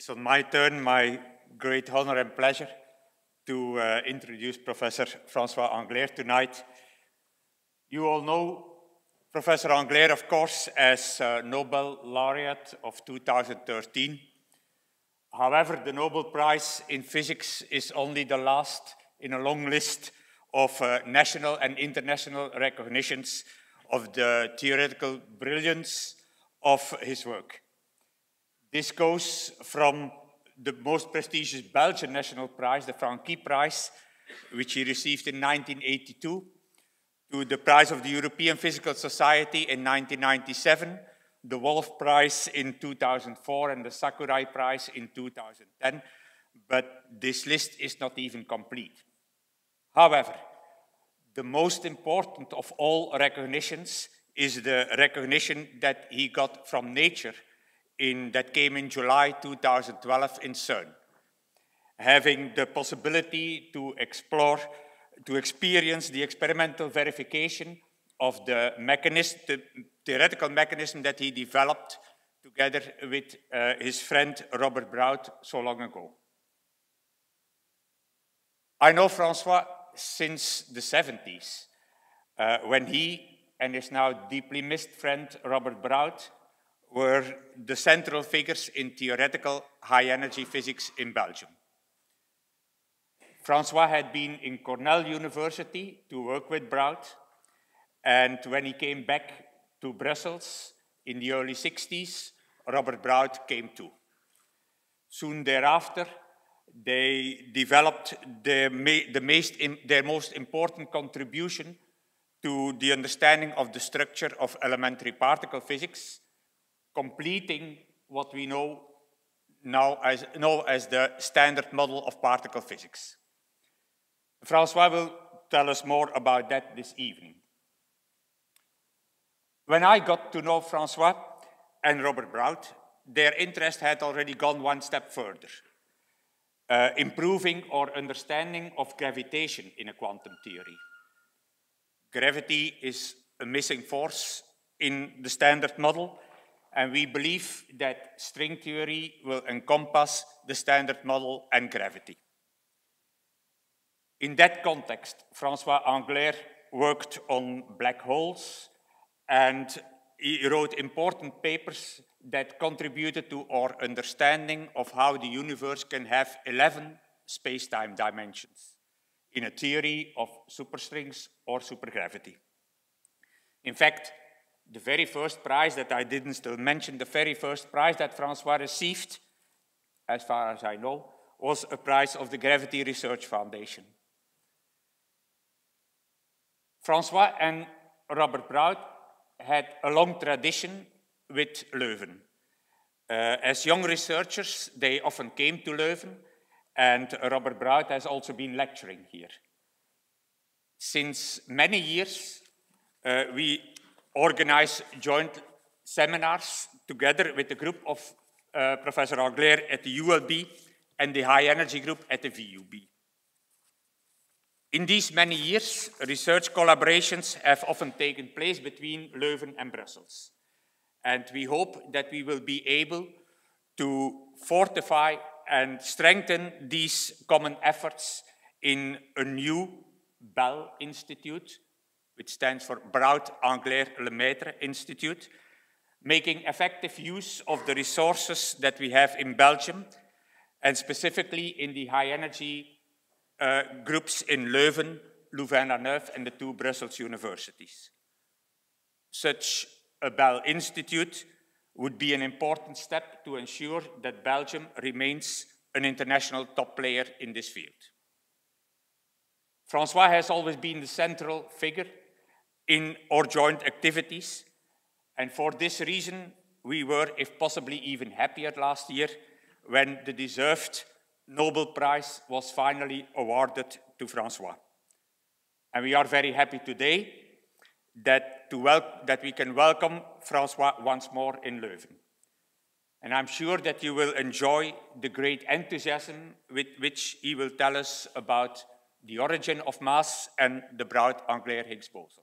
It's on my turn, my great honor and pleasure to introduce Professor Antoine Englert tonight. You all know Professor Englert, of course, as Nobel laureate of 2013. However, the Nobel Prize in Physics is only the last in a long list of national and international recognitions of the theoretical brilliance of his work. This goes from the most prestigious Belgian National Prize, the Franqui Prize, which he received in 1982, to the Prize of the European Physical Society in 1997, the Wolf Prize in 2004, and the Sakurai Prize in 2010, but this list is not even complete. However, the most important of all recognitions is the recognition that he got from nature that came in July 2012 in CERN, having the possibility to explore, to experience the experimental verification of the mechanism, the theoretical mechanism that he developed together with his friend Robert Brout so long ago. I know Francois since the 70s, when he and his now deeply missed friend Robert Brout were the central figures in theoretical high-energy physics in Belgium. Francois had been in Cornell University to work with Brout, and when he came back to Brussels in the early 60s, Robert Brout came too. Soon thereafter, they developed their most important contribution to the understanding of the structure of elementary particle physics, completing what we know as the standard model of particle physics. Francois will tell us more about that this evening. When I got to know Francois and Robert Brout, their interest had already gone one step further, improving our understanding of gravitation in a quantum theory. Gravity is a missing force in the standard model, and we believe that string theory will encompass the standard model and gravity. In that context, Antoine Englert worked on black holes, and he wrote important papers that contributed to our understanding of how the universe can have 11 space-time dimensions in a theory of superstrings or supergravity. In fact, the very first prize that I didn't still mention, the very first prize that Francois received, as far as I know, was a prize of the Gravity Research Foundation. Francois and Robert Brout had a long tradition with Leuven. As young researchers, they often came to Leuven, and Robert Brout has also been lecturing here. Since many years, we organize joint seminars together with the group of Professor Englert at the ULB and the high energy group at the VUB. In these many years, research collaborations have often taken place between Leuven and Brussels. And we hope that we will be able to fortify and strengthen these common efforts in a new BEL Institute, which stands for Brout-Englert-Lemaitre Institute, making effective use of the resources that we have in Belgium, and specifically in the high-energy groups in Leuven, Louvain-la-Neuve, and the two Brussels universities. Such a BEL Institute would be an important step to ensure that Belgium remains an international top player in this field. Francois has always been the central figure in our joint activities, and for this reason, we were, if possibly even happier last year, when the deserved Nobel Prize was finally awarded to Francois. And we are very happy today that we can welcome Francois once more in Leuven. And I'm sure that you will enjoy the great enthusiasm with which he will tell us about the origin of mass and the Brout-Englert Higgs boson.